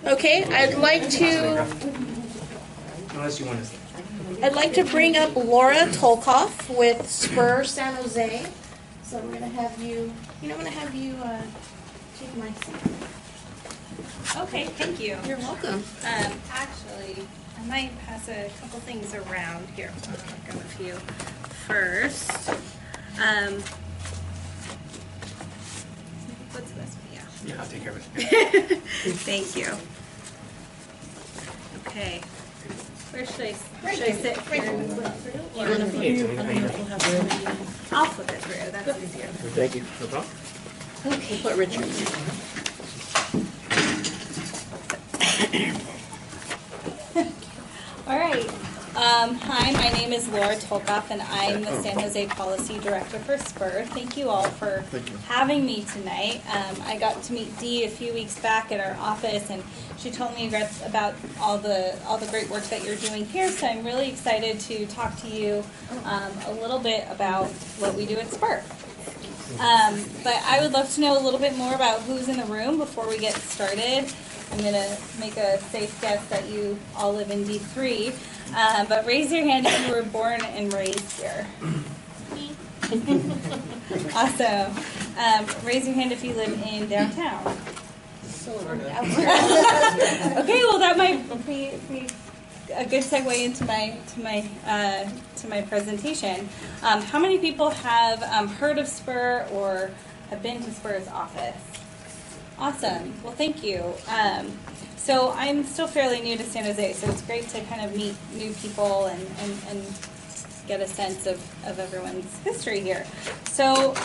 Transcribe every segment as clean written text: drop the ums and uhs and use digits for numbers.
Okay, I'd like to bring up Laura Tolkoff with SPUR San Jose. So I'm going to have you, take my seat. Okay, thank you. You're welcome. Actually, I might pass a couple things around here. I'll grab a few first. What's this? Yeah, I'll take care of it. Thank you. Okay. Where should I sit? I'll flip it through. That's easier. Thank you. No problem. Okay, put Richard in. All right. Hi, my name is Laura Tolkoff, and I'm the San Jose Policy Director for SPUR. Thank you all for having me tonight. I got to meet Dee a few weeks back at our office, and she told me about all the great work that you're doing here. So I'm really excited to talk to you a little bit about what we do at SPUR. But I would love to know a little bit more about who's in the room before we get started. I'm going to make a safe guess that you all live in D3. But raise your hand if you were born and raised here. Awesome. Raise your hand if you live in downtown. Okay, well that might be a good segue into my presentation. How many people have heard of SPUR or have been to SPUR's office? Awesome. Well, thank you. So I'm still fairly new to San Jose, so it's great to kind of meet new people and get a sense of everyone's history here. So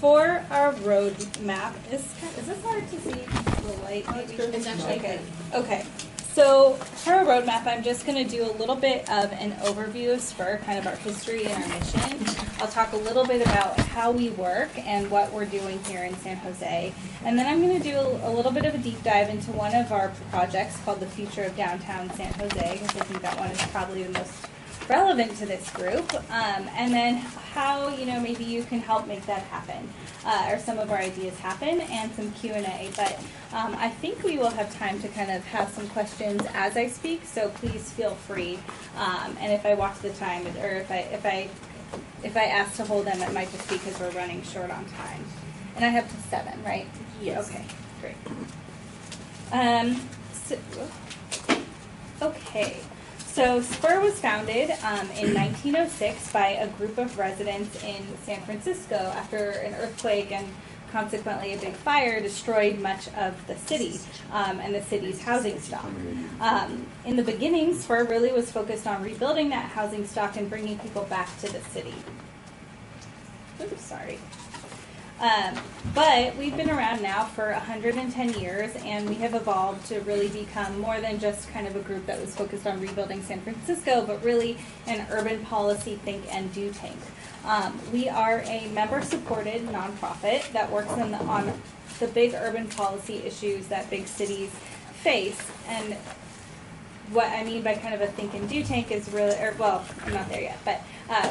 for our road map, is this hard to see? The light, maybe? It's actually okay. Okay. So for our roadmap, I'm just going to do a little bit of an overview of SPUR, kind of our history and our mission. I'll talk a little bit about how we work and what we're doing here in San Jose. And then I'm going to do a little bit of a deep dive into one of our projects called the Future of Downtown San Jose, because I think that one is probably the most relevant to this group. And then how, maybe you can help make that happen, or some of our ideas happen, and some Q&A. But I think we will have time to kind of have some questions as I speak, so please feel free. And if I watch the time, or if I ask to hold them, it might just be because we're running short on time. And I have to 7, right? Yes. Okay, great. Okay. So SPUR was founded in 1906 by a group of residents in San Francisco after an earthquake and consequently a big fire destroyed much of the city and the city's housing stock. In the beginning, SPUR really was focused on rebuilding that housing stock and bringing people back to the city. Oops, sorry. But we've been around now for 110 years, and we have evolved to really become more than just kind of a group that was focused on rebuilding San Francisco, but really an urban policy think and do tank. We are a member-supported nonprofit that works on the big urban policy issues that big cities face. And what I mean by kind of a think and do tank is really, I'm not there yet, but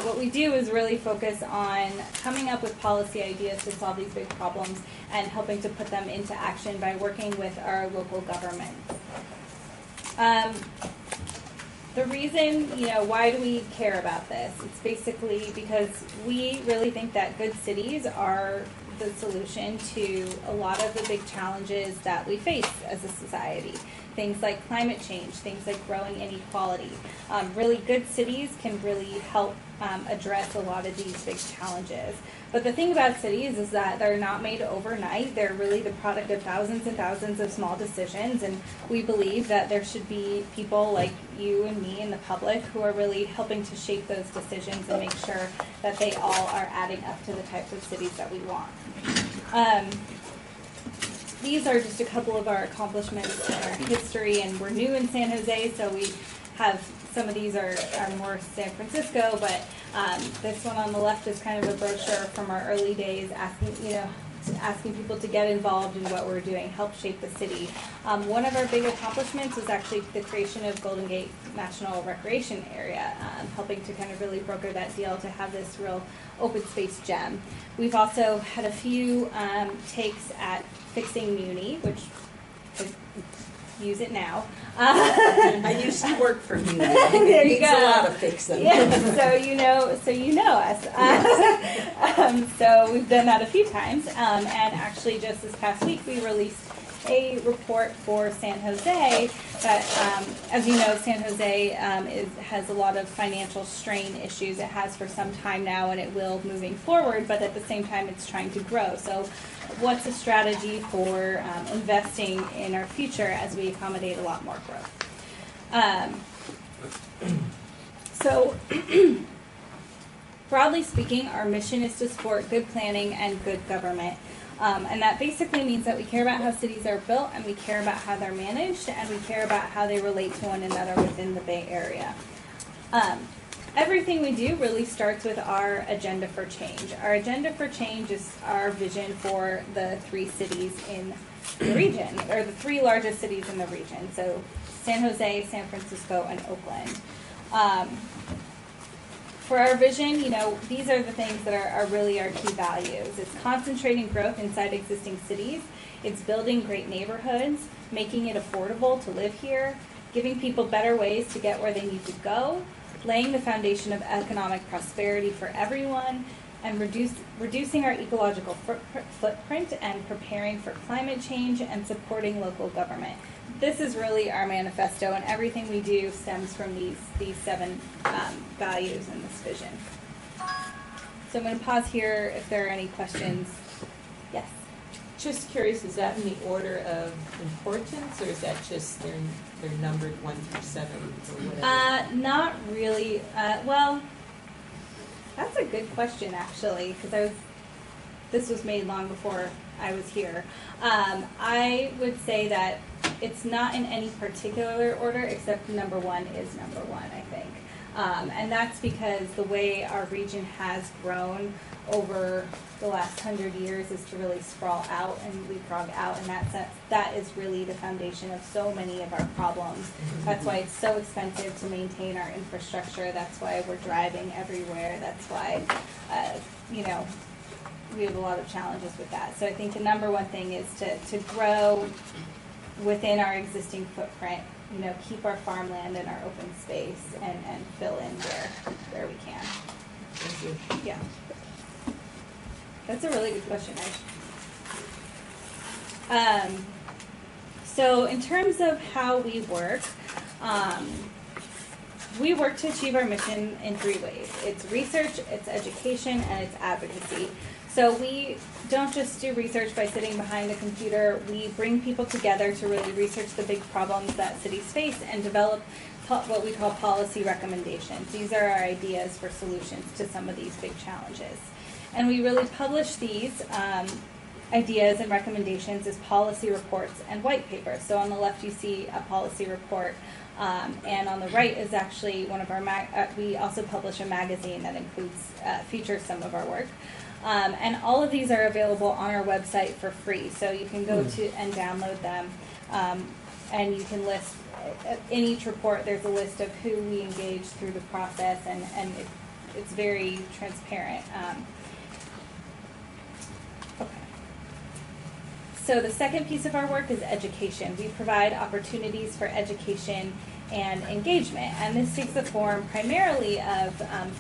what we do is really focus on coming up with policy ideas to solve these big problems and helping to put them into action by working with our local governments. The reason, why do we care about this? It's basically because we really think that good cities are the solution to a lot of the big challenges that we face as a society. Things like climate change, things like growing inequality. Really good cities can really help address a lot of these big challenges. But the thing about cities is that they're not made overnight. They're really the product of thousands and thousands of small decisions, and we believe that there should be people like you and me and the public who are really helping to shape those decisions and make sure that they all are adding up to the types of cities that we want. These are just a couple of our accomplishments in our history, and we're new in San Jose, so we have some of these are more San Francisco, but this one on the left is kind of a brochure from our early days asking people to get involved in what we're doing, help shape the city. One of our big accomplishments was actually the creation of Golden Gate National Recreation Area, helping to kind of really broker that deal to have this real open space gem. We've also had a few takes at fixing Muni, which use it now. I used to work for you. There you It needs go. a lot of fixing. Yeah, so you know us. So we've done that a few times, and actually just this past week we released a report for San Jose that, as you know, San Jose has a lot of financial strain issues. It has for some time now, and it will moving forward, but at the same time it's trying to grow. So what's a strategy for investing in our future as we accommodate a lot more growth? So broadly speaking, our mission is to support good planning and good government. And that basically means that we care about how cities are built, and we care about how they're managed, and we care about how they relate to one another within the Bay Area. Everything we do really starts with our agenda for change. Our agenda for change is our vision for the 3 cities in the region, or the 3 largest cities in the region. So San Jose, San Francisco, and Oakland. For our vision, these are the things that are really our key values. It's concentrating growth inside existing cities. It's building great neighborhoods, making it affordable to live here, giving people better ways to get where they need to go, laying the foundation of economic prosperity for everyone, and reducing our ecological footprint, and preparing for climate change, and supporting local government. This is really our manifesto, and everything we do stems from these 7 values in this vision. So I'm going to pause here if there are any questions. Yes? Just curious, is that in the order of importance, or is that just they're numbered 1 through 7 or whatever? Not really. Well, that's a good question, actually, because this was made long before I was here. I would say that it's not in any particular order, except number 1 is number 1, I think. And that's because the way our region has grown over the last 100 years is to really sprawl out and leapfrog out, and that is really the foundation of so many of our problems. That's why it's so expensive to maintain our infrastructure. That's why we're driving everywhere. That's why, we have a lot of challenges with that. So I think the number 1 thing is to grow within our existing footprint, keep our farmland and our open space, and fill in where we can. Thank you. Yeah. That's a really good question. So in terms of how we work to achieve our mission in 3 ways. It's research, it's education, and it's advocacy. So we don't just do research by sitting behind a computer. We bring people together to really research the big problems that cities face and develop what we call policy recommendations. These are our ideas for solutions to some of these big challenges. And we really publish these ideas and recommendations as policy reports and white papers. So on the left you see a policy report, and on the right is actually one of our, we also publish a magazine that features some of our work. And all of these are available on our website for free. So you can go to and download them, and you can list, in each report there's a list of who we engaged through the process, and it's very transparent. Okay. So the second piece of our work is education. We provide opportunities for education and engagement, and this takes the form primarily of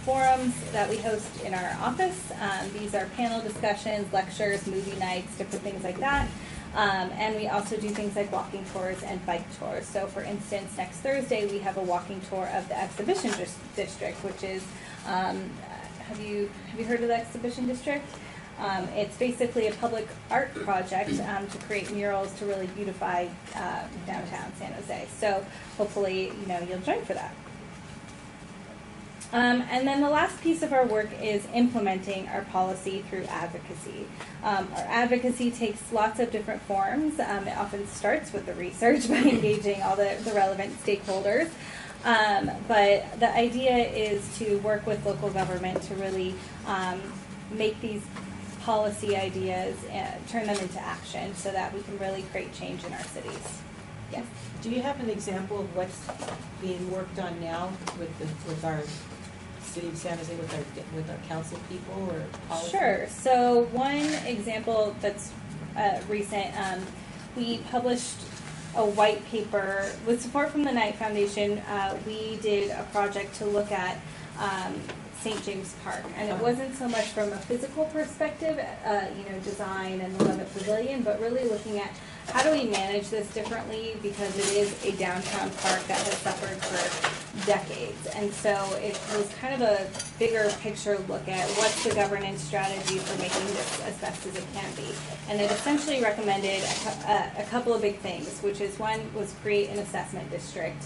forums that we host in our office. These are panel discussions, lectures, movie nights, different things like that. And we also do things like walking tours and bike tours. So for instance, next Thursday we have a walking tour of the Exhibition District, which is, have you heard of the Exhibition District? It's basically a public art project to create murals to really beautify downtown San Jose. So hopefully, you'll join for that. And then the last piece of our work is implementing our policy through advocacy. Our advocacy takes lots of different forms. It often starts with the research by engaging all the relevant stakeholders. But the idea is to work with local government to really make these policy ideas and turn them into action so that we can really create change in our cities. Yes? Do you have an example of what's being worked on now with our City of San Jose, with our council people or policy? Sure. So one example that's recent, we published a white paper with support from the Knight Foundation. We did a project to look at St. James Park, and it wasn't so much from a physical perspective, design and the Levitt Pavilion, but really looking at how do we manage this differently, because it is a downtown park that has suffered for decades. And so it was kind of a bigger picture look at what's the governance strategy for making this as best as it can be. And it essentially recommended a couple of big things, which is one was create an assessment district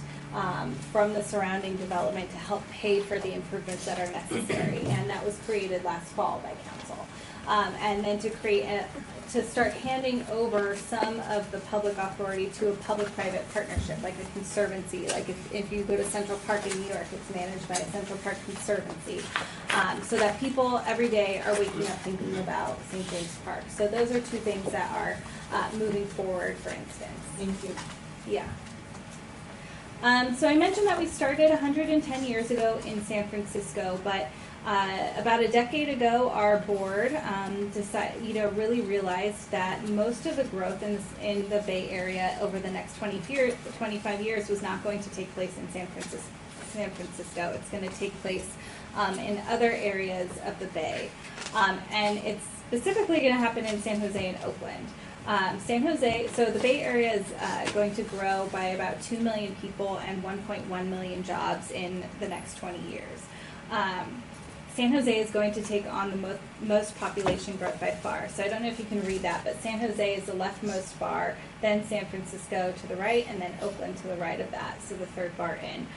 from the surrounding development to help pay for the improvements that are necessary. And that was created last fall by council. And then to start handing over some of the public authority to a public-private partnership, like a conservancy. Like if you go to Central Park in New York, it's managed by a Central Park Conservancy. So that people every day are waking up thinking about St. James Park. So those are two things that are moving forward, for instance. Thank you. Yeah. So I mentioned that we started 110 years ago in San Francisco, but about a decade ago, our board really realized that most of the growth in the Bay Area over the next 25 years was not going to take place in San Francisco. It's going to take place in other areas of the Bay, and it's specifically going to happen in San Jose and Oakland. San Jose, so the Bay Area is going to grow by about 2 million people and 1.1 million jobs in the next 20 years. San Jose is going to take on the most population growth by far. So I don't know if you can read that, but San Jose is the leftmost bar, then San Francisco to the right, and then Oakland to the right of that, so the third bar in.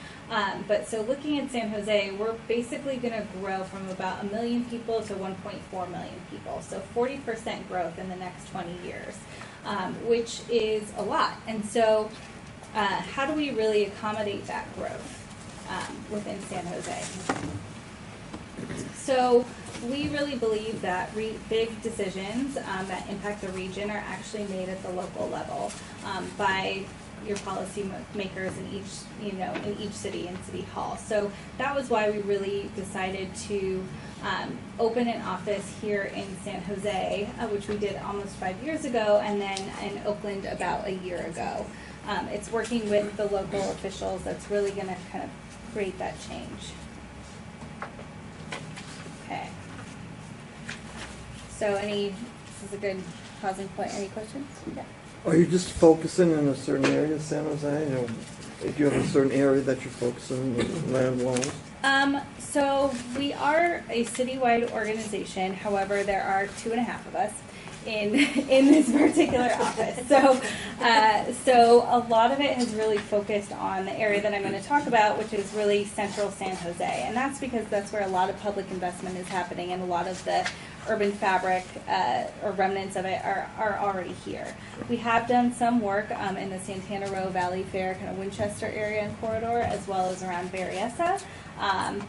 But so looking at San Jose, we're basically going to grow from about 1 million people to 1.4 million people. So 40% growth in the next 20 years, which is a lot. And so how do we really accommodate that growth within San Jose? So we really believe that big decisions that impact the region are actually made at the local level by your policy makers in each city and city hall. So that was why we really decided to open an office here in San Jose, which we did almost 5 years ago, and then in Oakland about a year ago. It's working with the local officials that's really going to kind of create that change. Okay. So this is a good pausing point. Any questions? Yeah. Are you just focusing in a certain area of San Jose? You know, if you have a certain area that you're focusing with land walls? So we are a citywide organization. However, there are 2.5 of us in this particular office. So a lot of it has really focused on the area that I'm going to talk about, which is really central San Jose. And that's because that's where a lot of public investment is happening, and a lot of the urban fabric or remnants of it are already here. We have done some work in the Santana Row, Valley Fair, kind of Winchester area and corridor, as well as around Berryessa.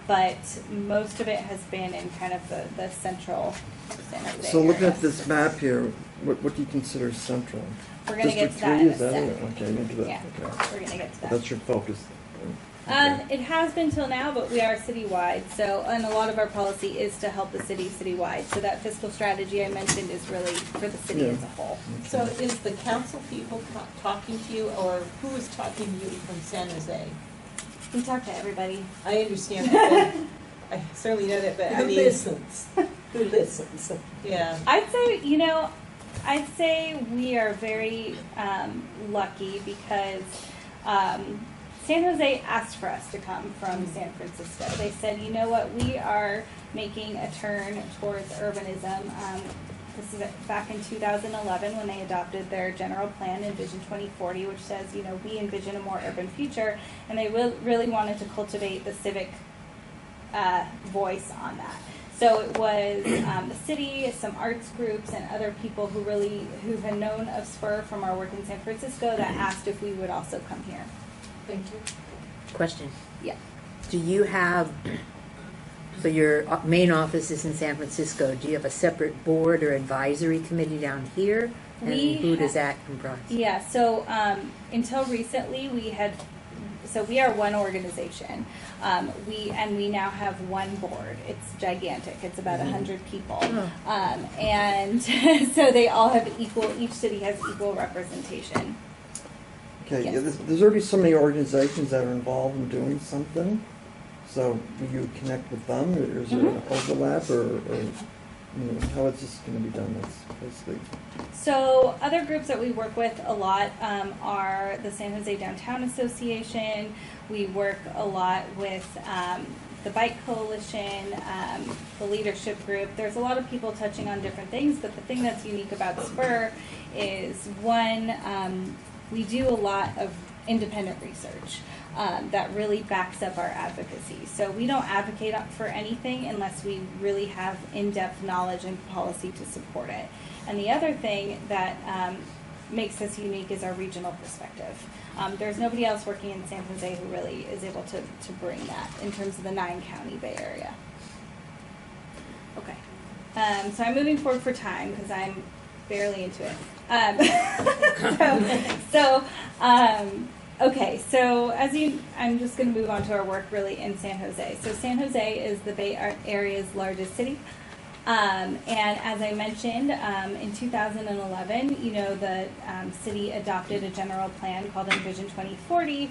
But most of it has been in kind of the central San Jose So looking area. at this map here, what do you consider central? We're going to get to that 3, in a is that it? second. Okay, maybe that. Yeah, Okay. we're going to get to that. That's your focus. It has been till now, but we are citywide. So, and a lot of our policy is to help the city citywide. So that fiscal strategy I mentioned is really for the city as a whole. So is the council people talking to you, or who is talking to you from San Jose? We talk to everybody. I understand that, but I certainly know that, but I mean. Who listens? Yeah. I'd say we are very lucky because San Jose asked for us to come from San Francisco. They said, you know what, we are making a turn towards urbanism. This is back in 2011 when they adopted their general plan, Envision 2040, which says, we envision a more urban future, and they really wanted to cultivate the civic voice on that. So it was the city, some arts groups, and other people who had known of SPUR from our work in San Francisco that asked if we would also come here. Thank you. Question. Yeah. Do you have, so your main office is in San Francisco, do you have a separate board or advisory committee down here? And who does that comprise? Yeah, so until recently we are one organization. We now have one board. It's gigantic. It's about 100 people. And so they all have each city has equal representation. Okay, yeah, Yes. there's already so many organizations that are involved in doing something. So will you connect with them, or is there an overlap, or how is this going to be done? That's basically. So other groups that we work with a lot are the San Jose Downtown Association. We work a lot with the Bike Coalition, the leadership group. There's a lot of people touching on different things, but the thing that's unique about SPUR is, one, we do a lot of independent research that really backs up our advocacy. So we don't advocate for anything unless we really have in-depth knowledge and policy to support it. And the other thing that makes us unique is our regional perspective. There's nobody else working in San Jose who really is able to bring that in terms of the 9-county Bay Area. Okay, so I'm moving forward for time because I'm barely into it. Okay, so I'm just going to move on to our work really in San Jose. So San Jose is the Bay Area's largest city. And as I mentioned, in 2011, the city adopted a general plan called Envision 2040,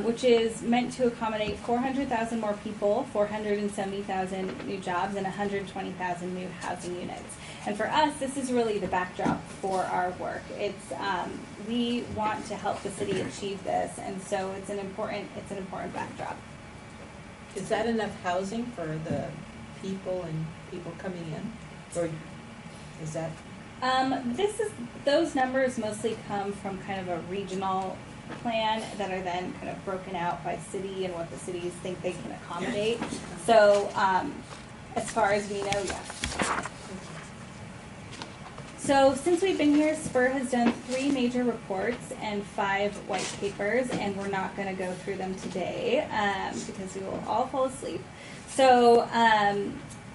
which is meant to accommodate 400,000 more people, 470,000 new jobs, and 120,000 new housing units. And for us, this is really the backdrop for our work. It's we want to help the city achieve this, and so it's an important backdrop. Is that enough housing for the people and people coming in, or is that? Those numbers mostly come from kind of a regional plan that are then kind of broken out by city and what the cities think they can accommodate. So as far as we know, yes. So since we've been here, SPUR has done 3 major reports and 5 white papers, and we're not going to go through them today because we will all fall asleep. So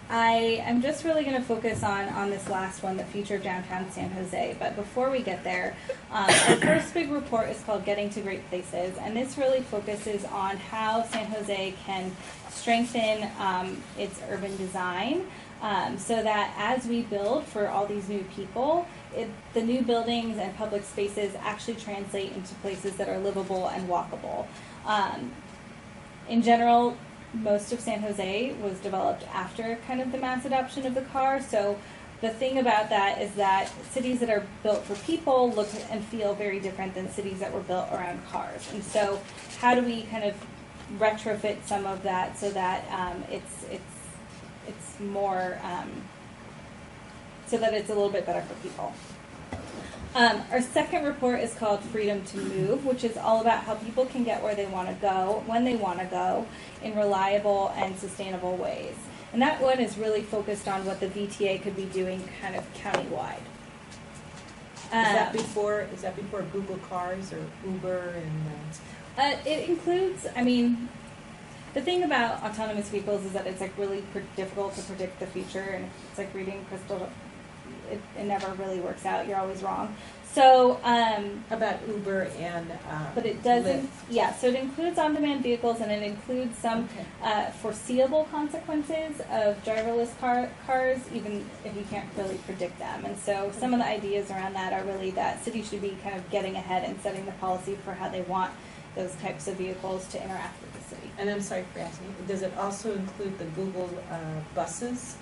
I am just really going to focus on this last one, the future of downtown San Jose. But before we get there, our first big report is called Getting to Great Places, and this really focuses on how San Jose can strengthen its urban design so that as we build for all these new people, the new buildings and public spaces actually translate into places that are livable and walkable. In general, most of San Jose was developed after kind of the mass adoption of the car. So the thing about that is that cities that are built for people look and feel very different than cities that were built around cars. And so how do we kind of retrofit some of that so that it's more, so that it's a little bit better for people. Our second report is called Freedom to Move, which is all about how people can get where they want to go, when they want to go, in reliable and sustainable ways. And that one is really focused on what the VTA could be doing kind of countywide. Is that before Google Cars or Uber and? It includes, I mean, the thing about autonomous vehicles is that it's like really difficult to predict the future, and it's like reading crystal. It never really works out. You're always wrong. So about Uber and but it doesn't. Lyft. Yeah. So it includes on-demand vehicles, and it includes some foreseeable consequences of driverless cars, even if you can't really predict them. And so some of the ideas around that are really that cities should be kind of getting ahead and setting the policy for how they want those types of vehicles to interact with the city. And I'm sorry for asking, does it also include the Google buses?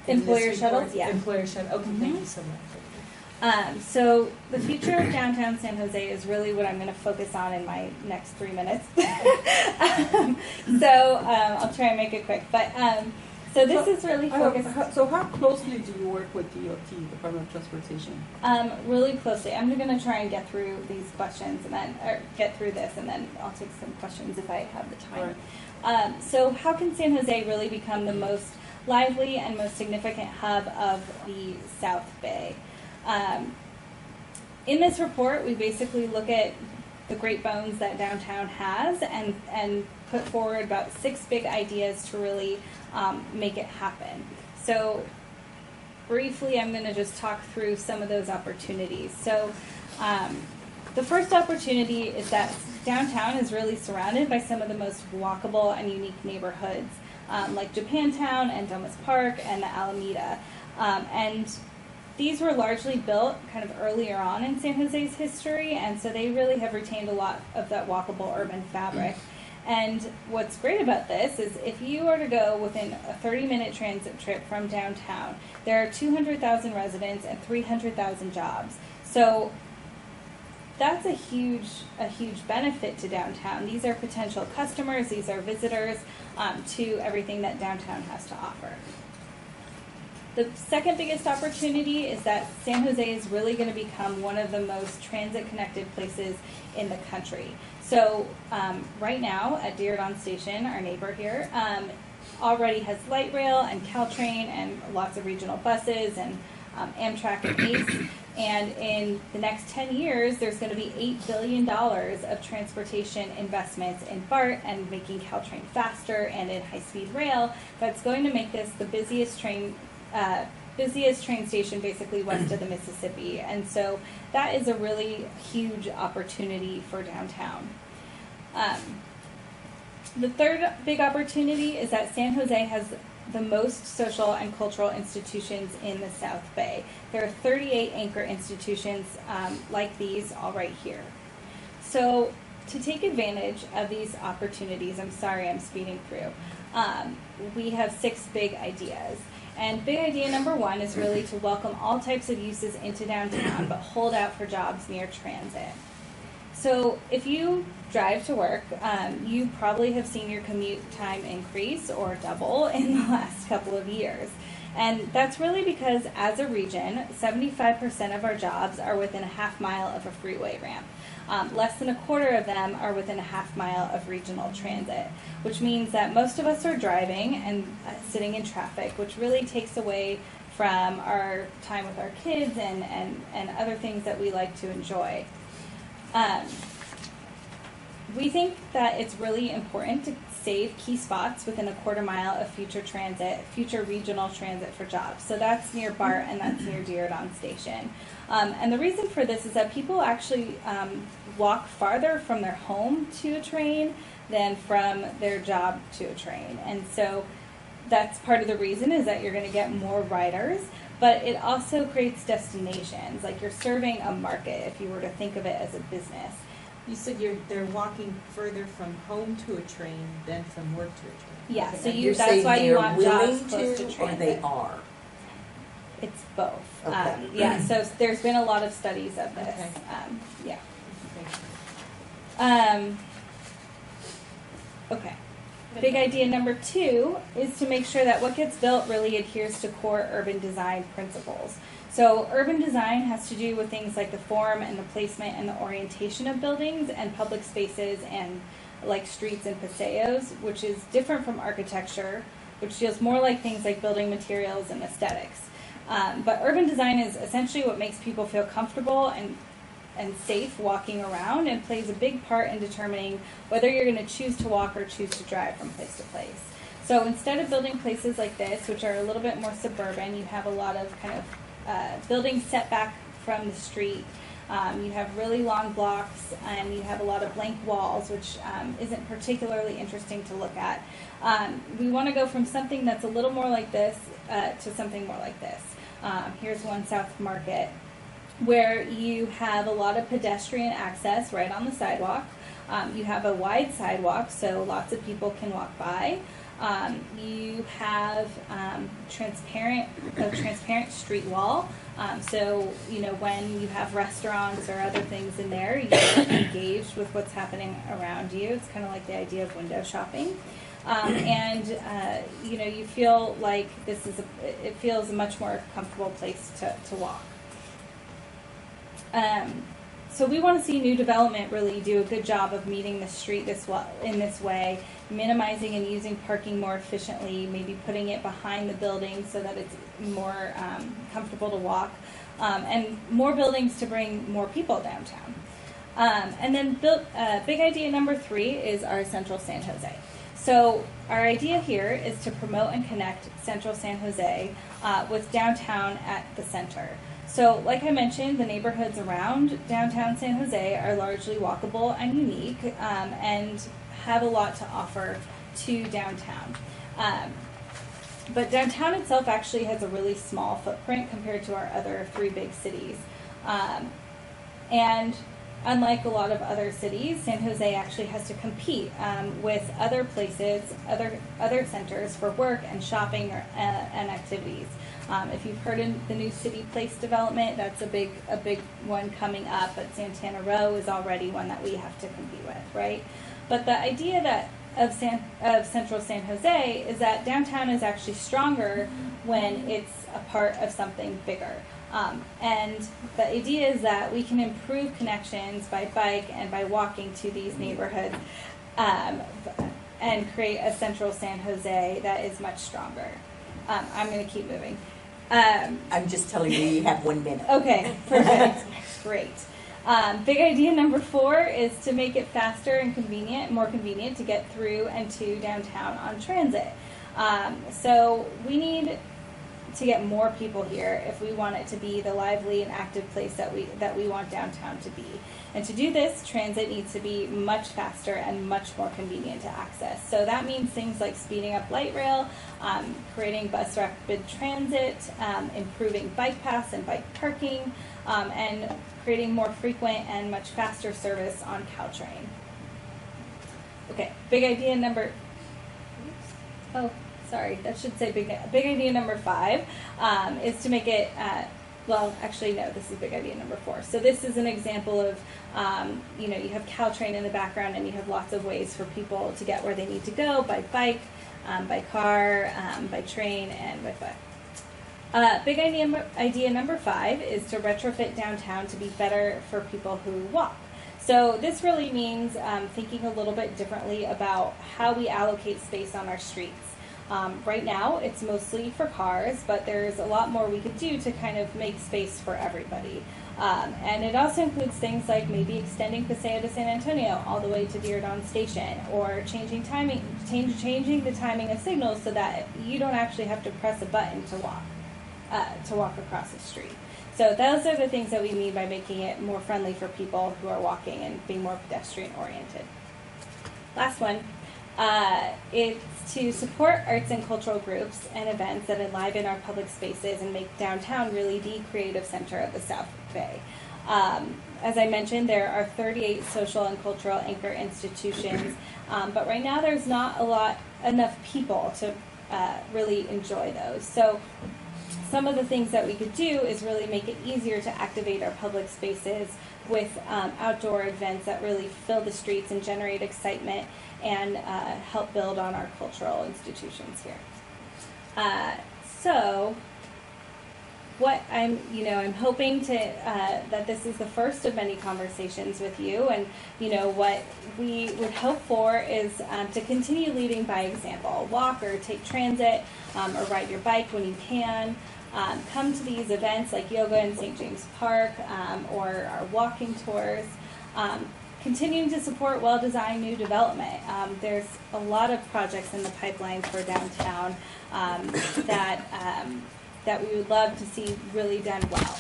Employer shuttles, yeah. Employer shuttle. Okay, thank you so much. So the future of downtown San Jose is really what I'm going to focus on in my next 3 minutes. I'll try and make it quick. But so this is really focused. So how closely do you work with DOT, Department of Transportation? Really closely. I'm going to try and get through these questions and then get through this, and then I'll take some questions if I have the time. Right. So how can San Jose really become the most lively and most significant hub of the South Bay? In this report, we basically look at the great bones that downtown has and put forward about 6 big ideas to really make it happen. So briefly, I'm going to just talk through some of those opportunities. So the first opportunity is that downtown is really surrounded by some of the most walkable and unique neighborhoods, like Japantown and Domus Park and the Alameda. And these were largely built kind of earlier on in San Jose's history, and so they really have retained a lot of that walkable urban fabric. And what's great about this is if you are to go within a 30-minute transit trip from downtown, there are 200,000 residents and 300,000 jobs. So that's a huge benefit to downtown. These are potential customers, these are visitors to everything that downtown has to offer. The second biggest opportunity is that San Jose is really going to become one of the most transit-connected places in the country. So right now at Diridon Station, our neighbor here, already has light rail and Caltrain and lots of regional buses and Amtrak and ACE. And in the next 10 years, there's going to be $8 billion of transportation investments in BART and making Caltrain faster and in high-speed rail. That's going to make this the busiest train station basically west of the Mississippi. And so that is a really huge opportunity for downtown. The third big opportunity is that San Jose has the most social and cultural institutions in the South Bay. There are 38 anchor institutions like these all right here. So to take advantage of these opportunities, I'm sorry I'm speeding through, we have 6 big ideas. And big idea number 1 is really to welcome all types of uses into downtown, but hold out for jobs near transit. So if you drive to work, you probably have seen your commute time increase or double in the last couple of years. And that's really because as a region, 75% of our jobs are within a half mile of a freeway ramp. Less than a quarter of them are within a half mile of regional transit, which means that most of us are driving and sitting in traffic, which really takes away from our time with our kids and other things that we like to enjoy. We think that it's really important to save key spots within a quarter mile of future regional transit for jobs. So that's near BART and that's near Diridon Station. And the reason for this is that people actually walk farther from their home to a train than from their job to a train. And so that's part of the reason is that you're going to get more riders, but it also creates destinations. Like you're serving a market if you were to think of it as a business. You said they're walking further from home to a train than from work to a train. Yeah, Okay. so You're that's saying why you they're want willing jobs close to or transit. they are? It's both. Okay. Yeah, so there's been a lot of studies of this. Okay. Yeah. Okay. Okay. Big idea number 2 is to make sure that what gets built really adheres to core urban design principles. So urban design has to do with things like the form and the placement and the orientation of buildings and public spaces and like streets and paseos, which is different from architecture, which feels more like things like building materials and aesthetics. But urban design is essentially what makes people feel comfortable and safe walking around and plays a big part in determining whether you're going to choose to walk or choose to drive from place to place. So instead of building places like this, which are a little bit more suburban, you have a lot of kind of buildings set back from the street. You have really long blocks and you have a lot of blank walls, which isn't particularly interesting to look at. We want to go from something that's a little more like this to something more like this. Here's one South Market, where you have a lot of pedestrian access right on the sidewalk. You have a wide sidewalk, so lots of people can walk by. You have transparent street wall. So, you know, when you have restaurants or other things in there, you're engaged with what's happening around you. It's kind of like the idea of window shopping. You know, you feel like it feels a much more comfortable place to walk. So we want to see new development really do a good job of meeting the street in this way, minimizing and using parking more efficiently, maybe putting it behind the building so that it's more comfortable to walk, and more buildings to bring more people downtown. And then big idea number 3 is our Central San Jose. So our idea here is to promote and connect Central San Jose with downtown at the center. So like I mentioned, the neighborhoods around downtown San Jose are largely walkable and unique and have a lot to offer to downtown. But downtown itself actually has a really small footprint compared to our other 3 big cities. And unlike a lot of other cities, San Jose actually has to compete with other places, other centers for work and shopping and activities. If you've heard of the new city place development, that's a big one coming up, but Santana Row is already one that we have to compete with, right? But the idea of Central San Jose is that downtown is actually stronger when it's a part of something bigger. And the idea is that we can improve connections by bike and by walking to these neighborhoods and create a Central San Jose that is much stronger. I'm going to keep moving. I'm just telling you have 1 minute. Okay, perfect. Great. Big idea number 4 is to make it faster and more convenient to get through and to downtown on transit. So we need to get more people here if we want it to be the lively and active place that we want downtown to be. And to do this, transit needs to be much faster and much more convenient to access. So that means things like speeding up light rail, creating bus rapid transit, improving bike paths and bike parking, and creating more frequent and much faster service on Caltrain. Okay, big idea number, sorry, that should say big idea number 5 is to make it, well, actually, no, this is big idea number 4. So this is an example of, you have Caltrain in the background and you have lots of ways for people to get where they need to go by bike, by car, by train, and by foot. Big idea number 5 is to retrofit downtown to be better for people who walk. So this really means thinking a little bit differently about how we allocate space on our streets. Right now, it's mostly for cars, but there's a lot more we could do to kind of make space for everybody. And it also includes things like maybe extending Paseo de San Antonio all the way to Diridon Station, or changing the timing of signals so that you don't actually have to press a button to walk across the street. So those are the things that we mean by making it more friendly for people who are walking and being more pedestrian oriented. Last one. It's to support arts and cultural groups and events that enliven our public spaces and make downtown really the creative center of the South Bay. As I mentioned, there are 38 social and cultural anchor institutions, but right now there's not enough people to really enjoy those. So some of the things that we could do is really make it easier to activate our public spaces with outdoor events that really fill the streets and generate excitement and help build on our cultural institutions here. So what I'm hoping to that this is the first of many conversations with you, and what we would hope for is to continue leading by example. Walk or take transit, or ride your bike when you can. Come to these events like yoga in St. James Park, or our walking tours. Continuing to support well-designed new development. There's a lot of projects in the pipeline for downtown that we would love to see really done well.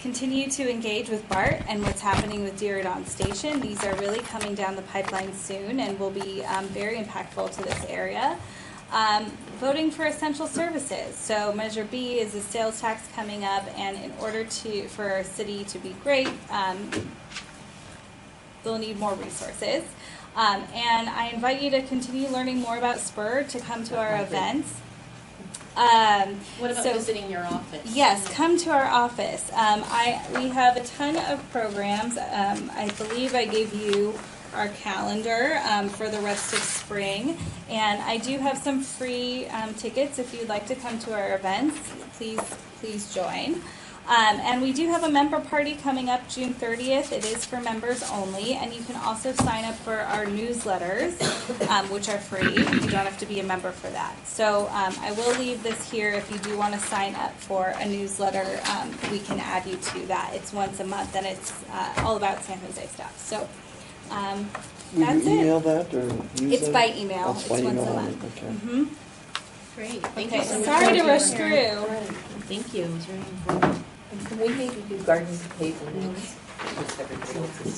Continue to engage with BART and what's happening with Diridon Station. These are really coming down the pipeline soon and will be very impactful to this area. Voting for essential services. So Measure B is a sales tax coming up, and in order for our city to be great, they'll need more resources. And I invite you to continue learning more about SPUR, to come to our events. What about visiting your office? Yes, come to our office. We have a ton of programs. I believe I gave you our calendar for the rest of spring, and I do have some free tickets if you'd like to come to our events. Please join. And we do have a member party coming up June 30th. It is for members only, and you can also sign up for our newsletters, which are free. You don't have to be a member for that. So I will leave this here. If you do want to sign up for a newsletter, we can add you to that. It's once a month, and it's all about San Jose stuff. So that's you email it. that or use It's it? by email. Oh, It's by once email a only, month. okay. Mm-hmm. Great. Thank Okay, you so much. sorry to for rush sharing. through. Thank you. It was very informative. Can we maybe do gardens and pavement next? Just everybody else's.